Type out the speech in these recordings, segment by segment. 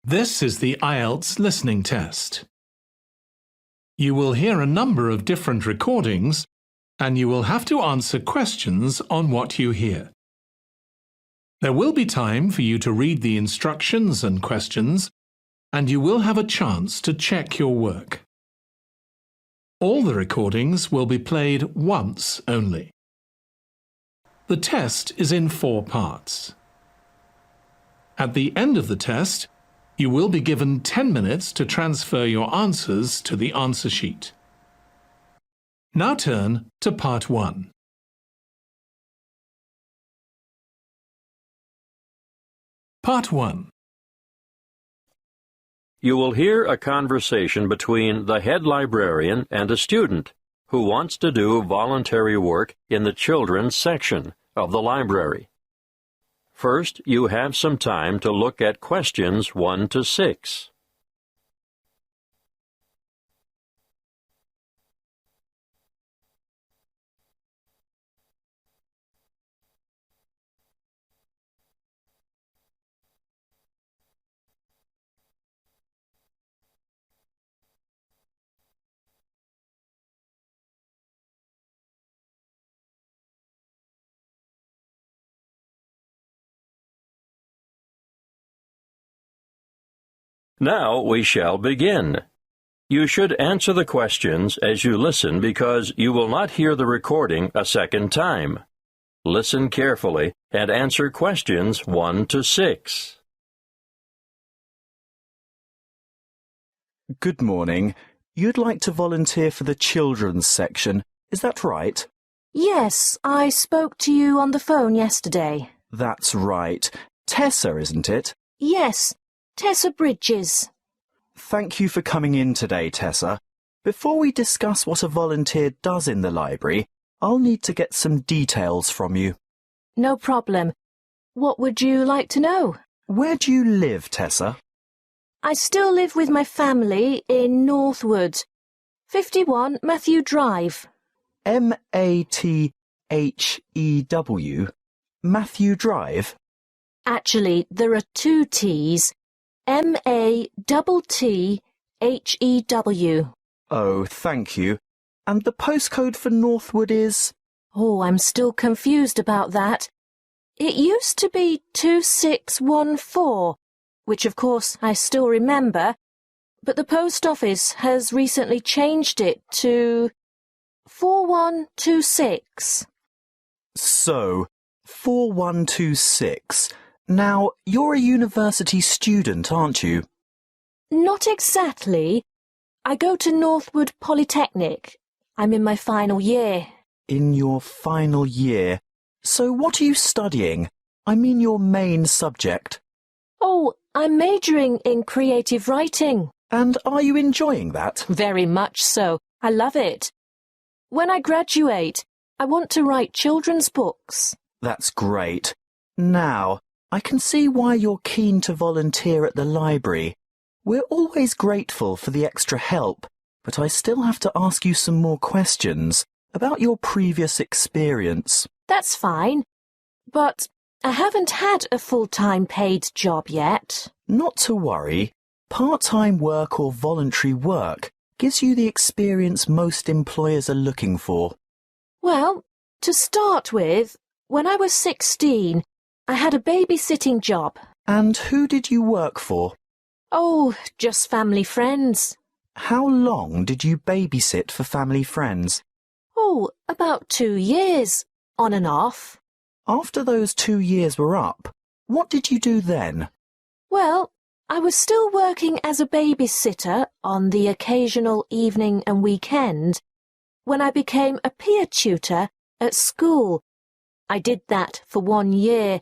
This is the IELTS listening test. You will hear a number of different recordings and you will have to answer questions on what you hear. There will be time for you to read the instructions and questions, and you will have a chance to check your work. All the recordings will be played once only. The test is in 4 parts. At the end of the test, you will be given 10 minutes to transfer your answers to the answer sheet. Now turn to Part 1. Part 1. You will hear a conversation between the head librarian and a student who wants to do voluntary work in the children's section of the library. First, you have some time to look at questions 1 to 6. Now we shall begin. You should answer the questions as you listen because you will not hear the recording a second time. Listen carefully and answer questions 1 to 6. Good morning. You'd like to volunteer for the children's section, is that right? Yes, I spoke to you on the phone yesterday. That's right. Tessa, isn't it? Yes, Tessa Bridges. Thank you for coming in today, Tessa. Before we discuss what a volunteer does in the library, I'll need to get some details from you. No problem. What would you like to know? Where do you live, Tessa? I still live with my family in Northwood, 51 Matthew Drive. Mathew? Matthew Drive? Actually, there are 2 T's. Mattthew. Oh, thank you. And the postcode for Northwood is? Oh, I'm still confused about that. It used to be 2614, which of course I still remember, but the post office has recently changed it to 4126. So, 4126. Now, you're a university student, aren't you? Not exactly. I go to Northwood Polytechnic. I'm in my final year. In your final year. So what are you studying? I mean your main subject. Oh, I'm majoring in creative writing. And are you enjoying that? Very much so. I love it. When I graduate, I want to write children's books. That's great. Now, I can see why you're keen to volunteer at the library. We're always grateful for the extra help, but I still have to ask you some more questions about your previous experience. That's fine, but I haven't had a full-time paid job yet. Not to worry. Part-time work or voluntary work gives you the experience most employers are looking for. Well, to start with, when I was 16, I had a babysitting job. And who did you work for? Oh, just family friends. How long did you babysit for family friends? Oh, about 2 years, on and off. After those 2 years were up, what did you do then? Well, I was still working as a babysitter on the occasional evening and weekend when I became a peer tutor at school. I did that for 1 year,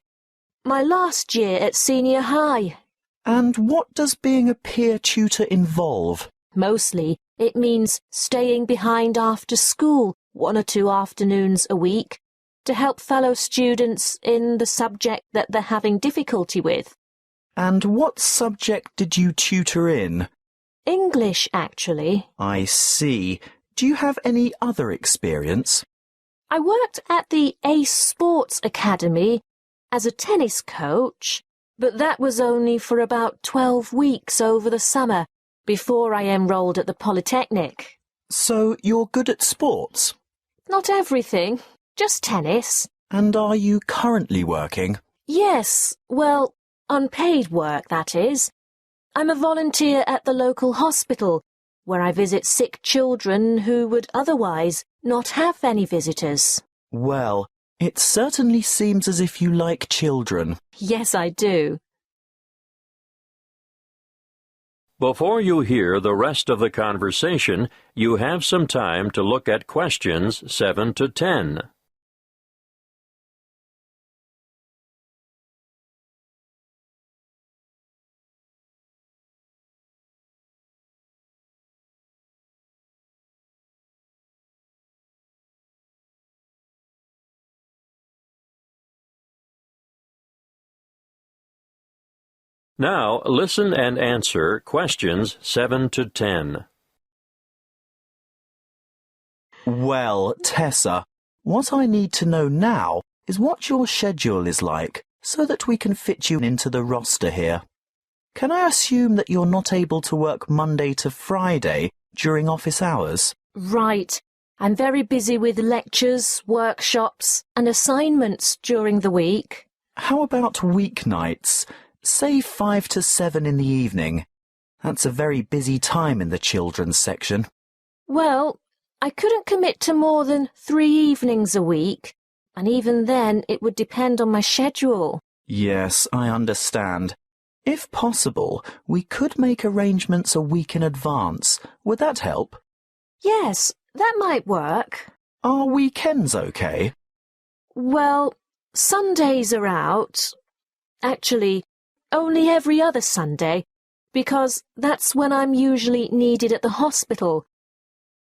my last year at senior high. And what does being a peer tutor involve? Mostly, it means staying behind after school 1 or 2 afternoons a week to help fellow students in the subject that they're having difficulty with. And what subject did you tutor in? English, actually. I see. Do you have any other experience? I worked at the Ace Sports Academy as a tennis coach, but that was only for about 12 weeks over the summer, before I enrolled at the Polytechnic. So you're good at sports? Not everything, just tennis. And are you currently working? Yes, well, unpaid work, that is. I'm a volunteer at the local hospital, where I visit sick children who would otherwise not have any visitors. Well, it certainly seems as if you like children. Yes, I do. Before you hear the rest of the conversation, you have some time to look at questions 7 to 10. Now, listen and answer questions 7 to 10. Well, Tessa, what I need to know now is what your schedule is like, so that we can fit you into the roster here. Can I assume that you're not able to work Monday to Friday during office hours? Right. I'm very busy with lectures, workshops, and assignments during the week. How about weeknights? Say 5 to 7 in the evening. That's a very busy time in the children's section. Well, I couldn't commit to more than 3 evenings a week, and even then it would depend on my schedule. Yes, I understand. If possible, we could make arrangements a week in advance. Would that help? Yes, that might work. Are weekends okay? Well, Sundays are out. Actually, only every other Sunday, because that's when I'm usually needed at the hospital.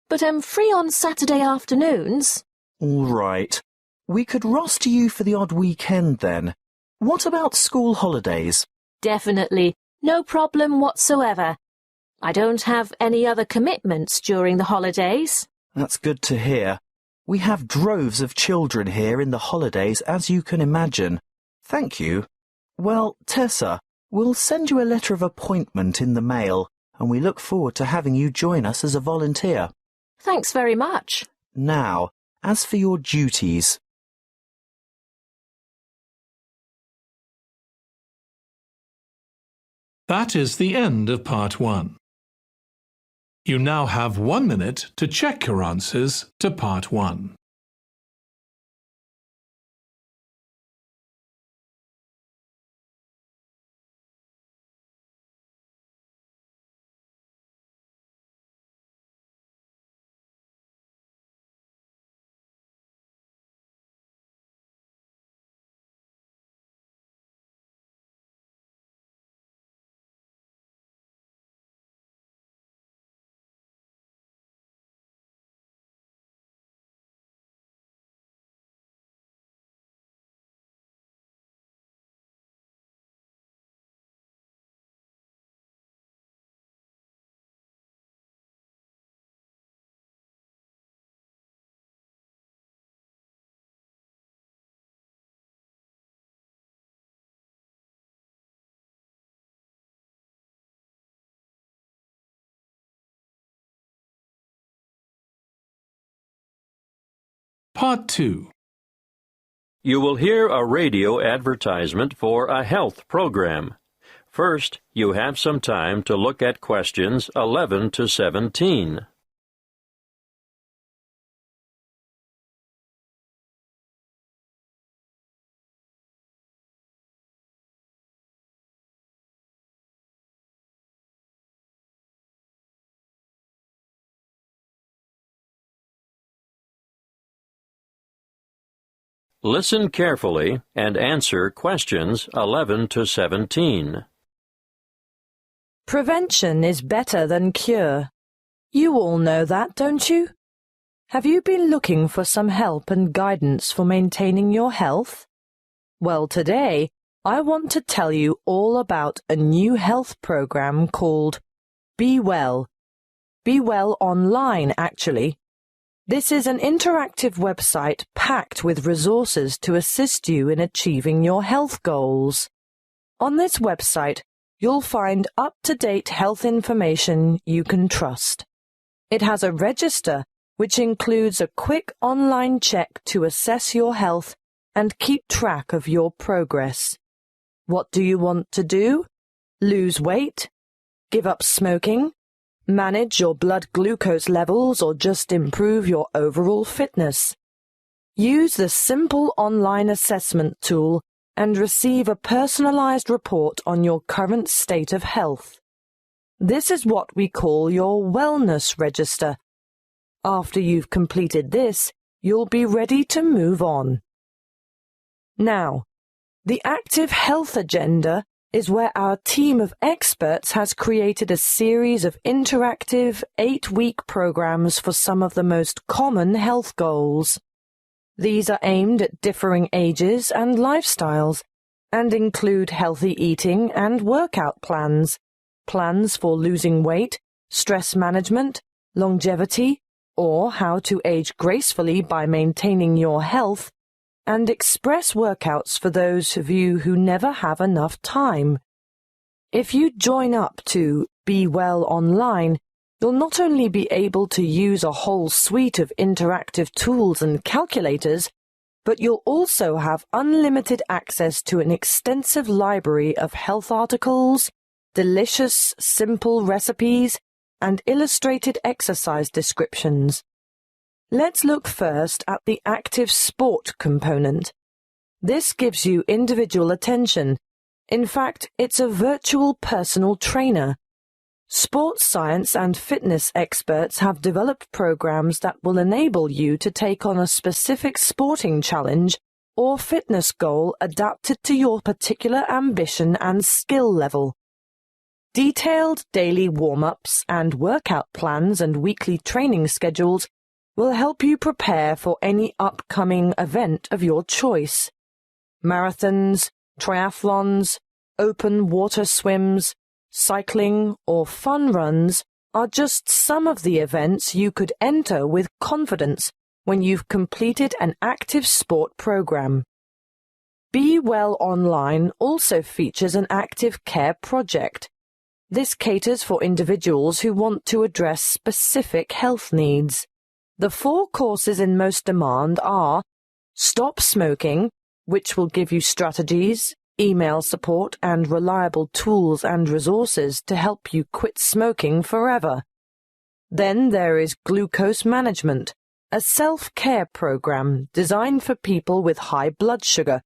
But I'm free on Saturday afternoons. All right. We could roster you for the odd weekend then. What about school holidays? Definitely. No problem whatsoever. I don't have any other commitments during the holidays. That's good to hear. We have droves of children here in the holidays, as you can imagine. Thank you. Well, Tessa, we'll send you a letter of appointment in the mail, and we look forward to having you join us as a volunteer. Thanks very much. Now, as for your duties. That is the end of Part 1. You now have 1 minute to check your answers to Part 1. Part 2. You will hear a radio advertisement for a health program. First, you have some time to look at questions 11 to 17. Listen carefully and answer questions 11 to 17. Prevention is better than cure. You all know that, don't you? Have you been looking for some help and guidance for maintaining your health? Well, today, I want to tell you all about a new health program called Be Well. Be Well Online, actually. This is an interactive website packed with resources to assist you in achieving your health goals. On this website, you'll find up-to-date health information you can trust. It has a register which includes a quick online check to assess your health and keep track of your progress. What do you want to do? Lose weight? Give up smoking? Manage your blood glucose levels or just improve your overall fitness? Use the simple online assessment tool and receive a personalized report on your current state of health. This is what we call your wellness register. After you've completed this, you'll be ready to move on. Now, the Active Health Agenda is where our team of experts has created a series of interactive 8-week programs for some of the most common health goals. These are aimed at differing ages and lifestyles and include healthy eating and workout plans, plans for losing weight, stress management, longevity, or how to age gracefully by maintaining your health, and express workouts for those of you who never have enough time. If you join up to Be Well Online, you'll not only be able to use a whole suite of interactive tools and calculators, but you'll also have unlimited access to an extensive library of health articles, delicious, simple recipes, and illustrated exercise descriptions. Let's look first at the active sport component. This gives you individual attention. In fact, it's a virtual personal trainer. Sports science and fitness experts have developed programs that will enable you to take on a specific sporting challenge or fitness goal adapted to your particular ambition and skill level. Detailed daily warm-ups and workout plans and weekly training schedules will help you prepare for any upcoming event of your choice. Marathons, triathlons, open water swims, cycling, or fun runs are just some of the events you could enter with confidence when you've completed an active sport program. Be Well Online also features an active care project. This caters for individuals who want to address specific health needs. The 4 courses in most demand are Stop Smoking, which will give you strategies, email support, and reliable tools and resources to help you quit smoking forever. Then there is Glucose Management, a self-care program designed for people with high blood sugar,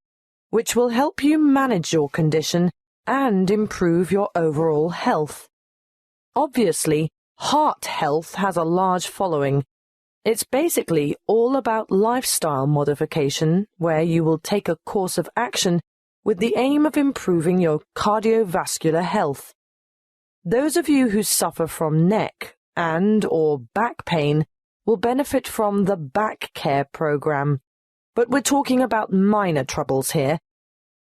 which will help you manage your condition and improve your overall health. Obviously, heart health has a large following. It's basically all about lifestyle modification, where you will take a course of action with the aim of improving your cardiovascular health. Those of you who suffer from neck and/or back pain will benefit from the Back Care program, but we're talking about minor troubles here.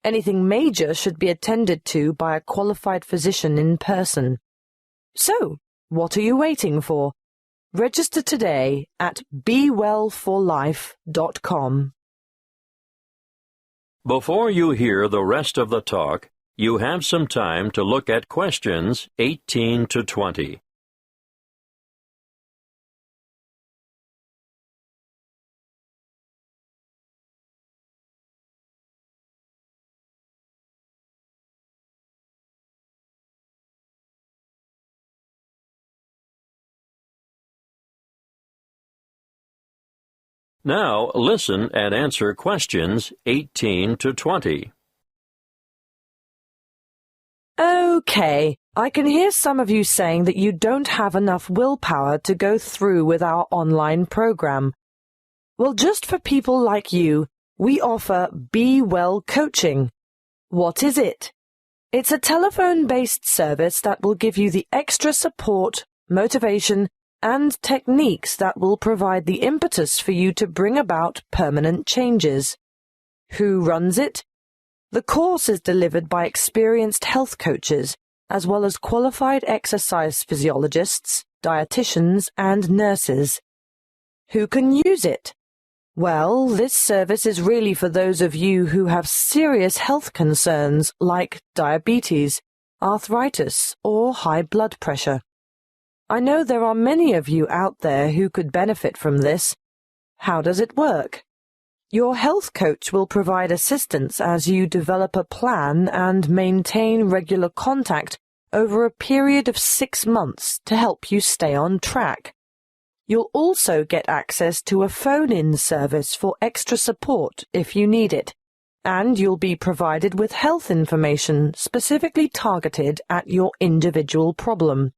Anything major should be attended to by a qualified physician in person. So, what are you waiting for? Register today at bewellforlife.com. Before you hear the rest of the talk, you have some time to look at questions 18 to 20. Now listen and answer questions 18 to 20. Okay, I can hear some of you saying that you don't have enough willpower to go through with our online program. Well, just for people like you, we offer Be Well Coaching. What is it? It's a telephone-based service that will give you the extra support, motivation, and techniques that will provide the impetus for you to bring about permanent changes. Who runs it? The course is delivered by experienced health coaches, as well as qualified exercise physiologists, dietitians, and nurses. Who can use it? Well, this service is really for those of you who have serious health concerns like diabetes, arthritis, or high blood pressure. I know there are many of you out there who could benefit from this. How does it work? Your health coach will provide assistance as you develop a plan and maintain regular contact over a period of 6 months to help you stay on track. You'll also get access to a phone-in service for extra support if you need it, and you'll be provided with health information specifically targeted at your individual problem.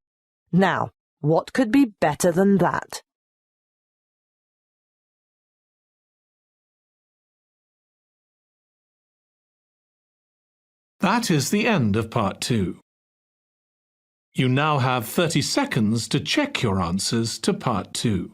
Now, what could be better than that? That is the end of Part 2. You now have 30 seconds to check your answers to Part 2.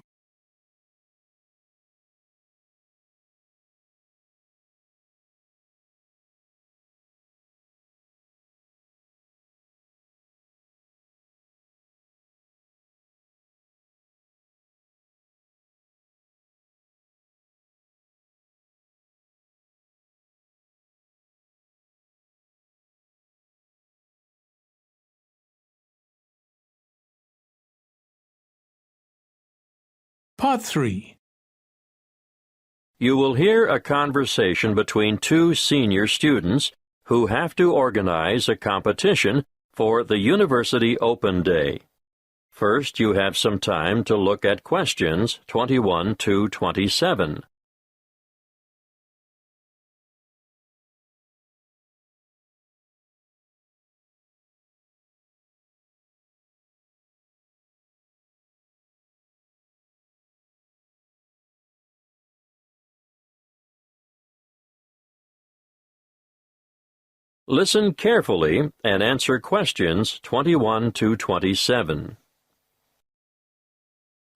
Part 3. You will hear a conversation between two senior students who have to organize a competition for the University Open Day. First, you have some time to look at questions 21 to 27. Listen carefully and answer questions 21 to 27.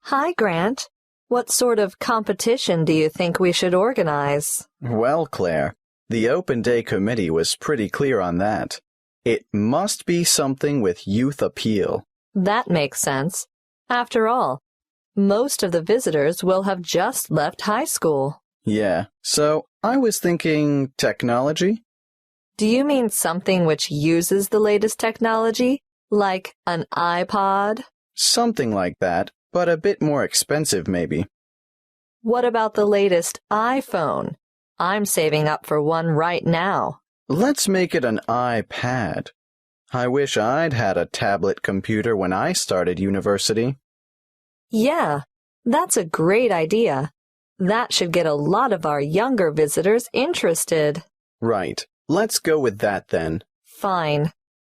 Hi, Grant. What sort of competition do you think we should organize? Well, Claire, the Open Day Committee was pretty clear on that. It must be something with youth appeal. That makes sense. After all, most of the visitors will have just left high school. Yeah, so I was thinking technology? Do you mean something which uses the latest technology, like an iPod? Something like that, but a bit more expensive maybe. What about the latest iPhone? I'm saving up for one right now. Let's make it an iPad. I wish I'd had a tablet computer when I started university. Yeah, that's a great idea. That should get a lot of our younger visitors interested. Right. Let's go with that then. Fine.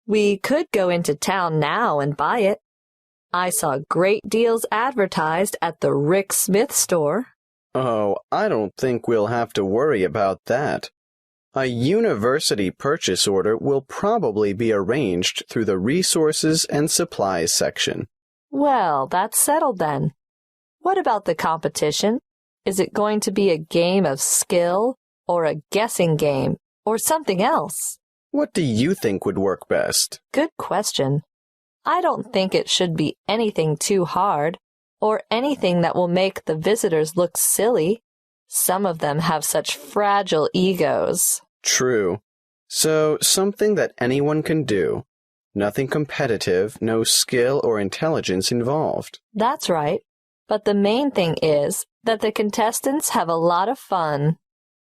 We could go into town now and buy it. I saw great deals advertised at the Rick Smith store. Oh, I don't think we'll have to worry about that. A university purchase order will probably be arranged through the Resources and Supplies section. Well, that's settled then. What about the competition? Is it going to be a game of skill or a guessing game? Or something else? What do you think would work best? Good question. I don't think it should be anything too hard, or anything that will make the visitors look silly. Some of them have such fragile egos. True. So, something that anyone can do. Nothing competitive, no skill or intelligence involved. That's right. But the main thing is that the contestants have a lot of fun.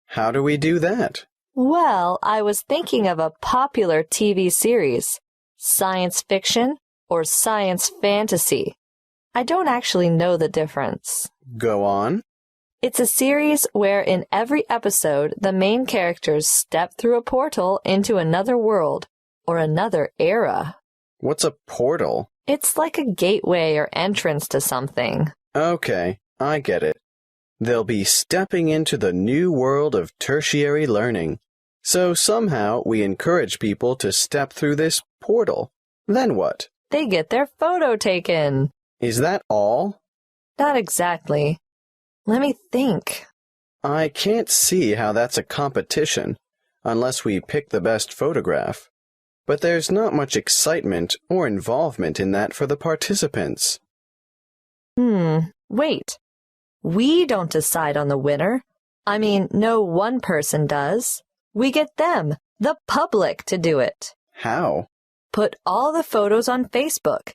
How do we do that? Well, I was thinking of a popular TV series, science fiction or science fantasy. I don't actually know the difference. Go on. It's a series where in every episode the main characters step through a portal into another world or another era. What's a portal? It's like a gateway or entrance to something. Okay, I get it. They'll be stepping into the new world of tertiary learning. So somehow we encourage people to step through this portal. Then what? They get their photo taken. Is that all? Not exactly. Let me think. I can't see how that's a competition, unless we pick the best photograph. But there's not much excitement or involvement in that for the participants. Wait. We don't decide on the winner. I mean, no one person does. We get them, the public, to do it. How? Put all the photos on Facebook,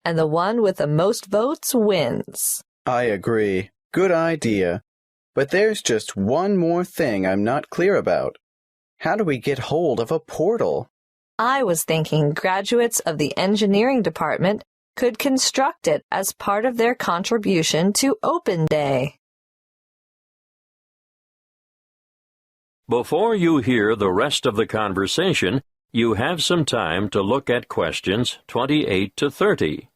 and the one with the most votes wins. I agree. Good idea. But there's just one more thing I'm not clear about. How do we get hold of a portal? I was thinking graduates of the engineering department could construct it as part of their contribution to Open Day. Before you hear the rest of the conversation, you have some time to look at questions 28 to 30.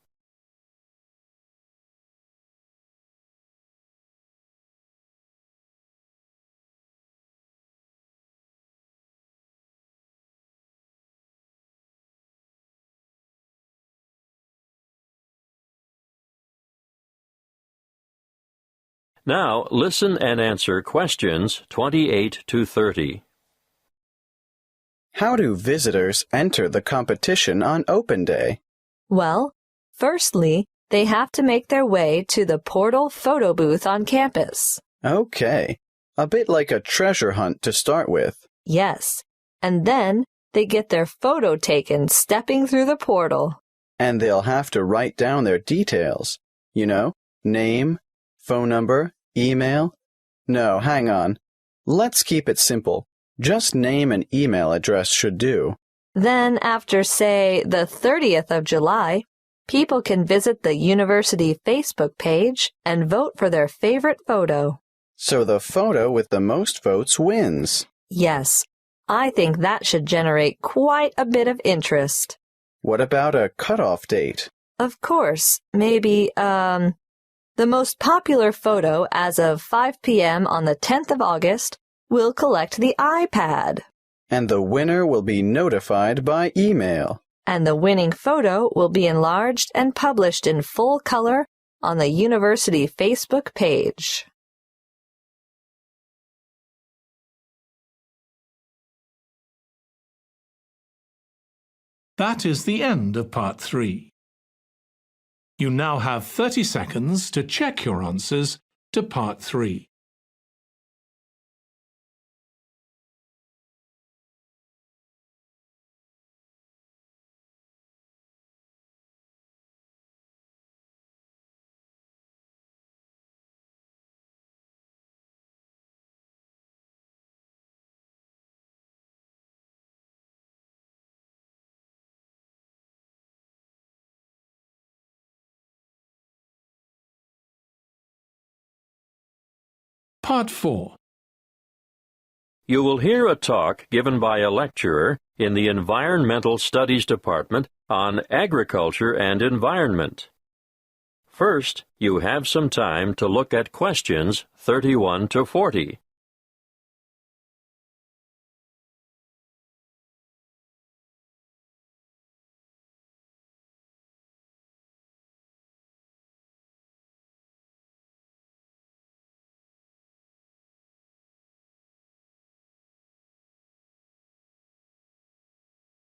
Now, listen and answer questions 28 to 30. How do visitors enter the competition on Open Day? Well, firstly, they have to make their way to the portal photo booth on campus. Okay. A bit like a treasure hunt to start with. Yes, and then they get their photo taken stepping through the portal. And they'll have to write down their details. You know, name, phone number, email. No, hang on. Let's keep it simple. Just name and email address should do. Then after, say, the 30th of July, people can visit the university Facebook page and vote for their favorite photo. So the photo with the most votes wins. Yes, I think that should generate quite a bit of interest. What about a cutoff date? Of course, maybe, the most popular photo as of 5 p.m. on the 10th of August will collect the iPad. And the winner will be notified by email. And the winning photo will be enlarged and published in full color on the university Facebook page. That is the end of Part 3. You now have 30 seconds to check your answers to Part 3. Part 4. You will hear a talk given by a lecturer in the Environmental Studies Department on agriculture and environment. First, you have some time to look at questions 31 to 40.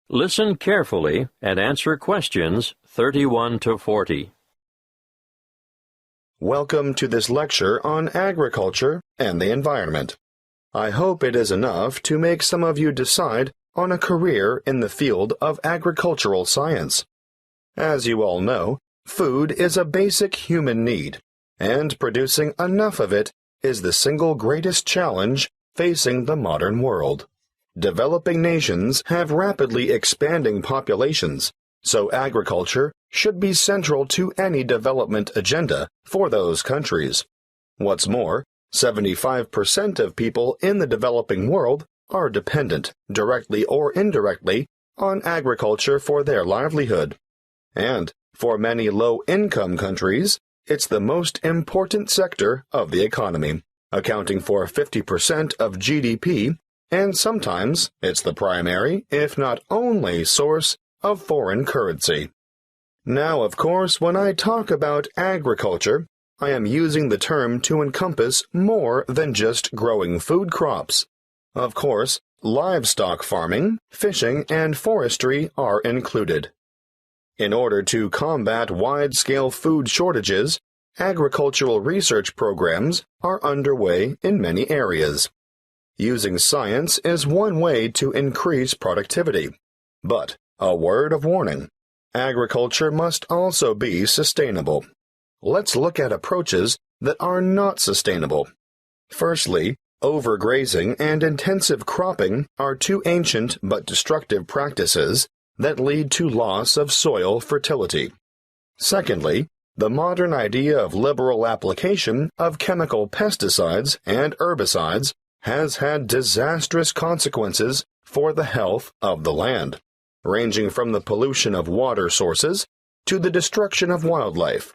Listen carefully and answer questions 31 to 40. Welcome to this lecture on agriculture and the environment. I hope it is enough to make some of you decide on a career in the field of agricultural science. As you all know, food is a basic human need, and producing enough of it is the single greatest challenge facing the modern world. Developing nations have rapidly expanding populations, so agriculture should be central to any development agenda for those countries. What's more, 75% of people in the developing world are dependent, directly or indirectly, on agriculture for their livelihood. And for many low-income countries, it's the most important sector of the economy, accounting for 50% of GDP, and sometimes it's the primary, if not only, source of foreign currency. Now, of course, when I talk about agriculture, I am using the term to encompass more than just growing food crops. Of course, livestock farming, fishing, and forestry are included. In order to combat wide-scale food shortages, agricultural research programs are underway in many areas. Using science is one way to increase productivity. But, a word of warning, agriculture must also be sustainable. Let's look at approaches that are not sustainable. Firstly, overgrazing and intensive cropping are two ancient but destructive practices that lead to loss of soil fertility. Secondly, the modern idea of liberal application of chemical pesticides and herbicides has had disastrous consequences for the health of the land, ranging from the pollution of water sources to the destruction of wildlife.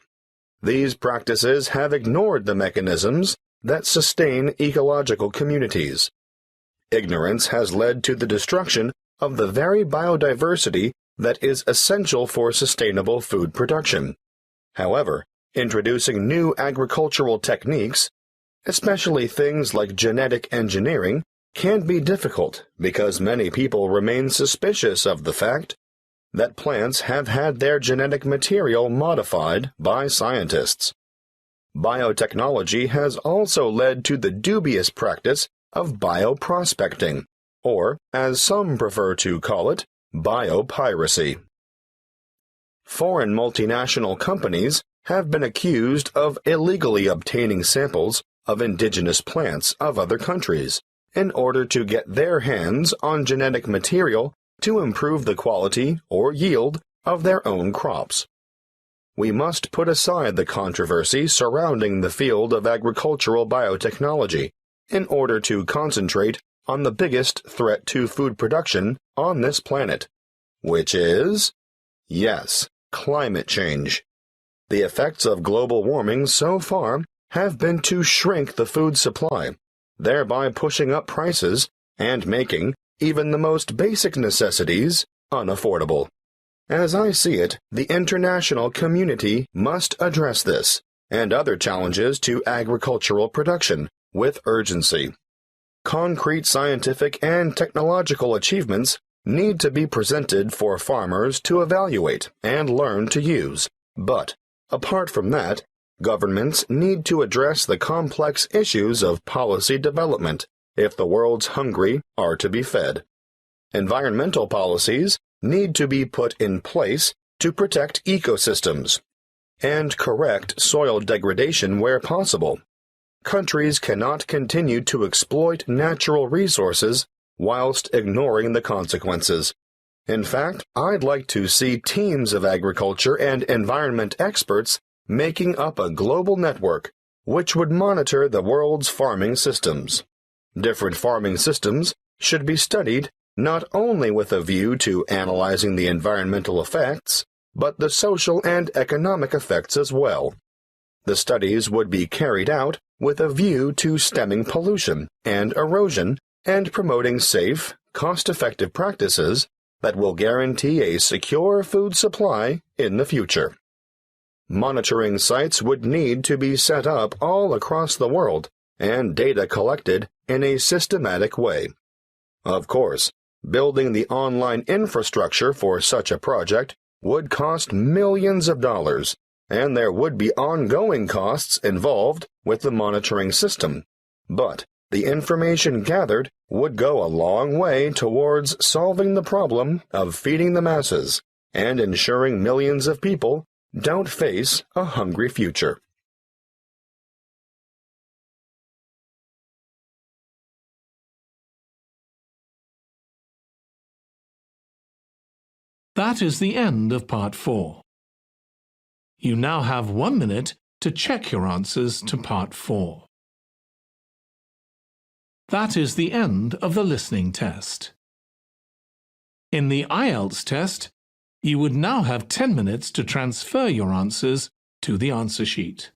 These practices have ignored the mechanisms that sustain ecological communities. Ignorance has led to the destruction of the very biodiversity that is essential for sustainable food production. However, introducing new agricultural techniques, especially things like genetic engineering, can be difficult because many people remain suspicious of the fact that plants have had their genetic material modified by scientists. Biotechnology has also led to the dubious practice of bioprospecting, or, as some prefer to call it, biopiracy. Foreign multinational companies have been accused of illegally obtaining samples of indigenous plants of other countries in order to get their hands on genetic material to improve the quality or yield of their own crops. We must put aside the controversy surrounding the field of agricultural biotechnology in order to concentrate on the biggest threat to food production on this planet, which is, yes, climate change. The effects of global warming so far have been to shrink the food supply, thereby pushing up prices and making even the most basic necessities unaffordable. As I see it, the international community must address this and other challenges to agricultural production with urgency. Concrete scientific and technological achievements need to be presented for farmers to evaluate and learn to use. But, apart from that, governments need to address the complex issues of policy development if the world's hungry are to be fed. Environmental policies need to be put in place to protect ecosystems and correct soil degradation where possible. Countries cannot continue to exploit natural resources whilst ignoring the consequences. In fact, I'd like to see teams of agriculture and environment experts making up a global network which would monitor the world's farming systems. Different farming systems should be studied not only with a view to analyzing the environmental effects, but the social and economic effects as well. The studies would be carried out with a view to stemming pollution and erosion and promoting safe, cost-effective practices that will guarantee a secure food supply in the future. Monitoring sites would need to be set up all across the world and data collected in a systematic way. Of course, building the online infrastructure for such a project would cost millions of dollars, and there would be ongoing costs involved with the monitoring system. But the information gathered would go a long way towards solving the problem of feeding the masses and ensuring millions of people don't face a hungry future. That is the end of Part 4. You now have 1 minute to check your answers to Part 4. That is the end of the listening test. In the IELTS test, you would now have 10 minutes to transfer your answers to the answer sheet.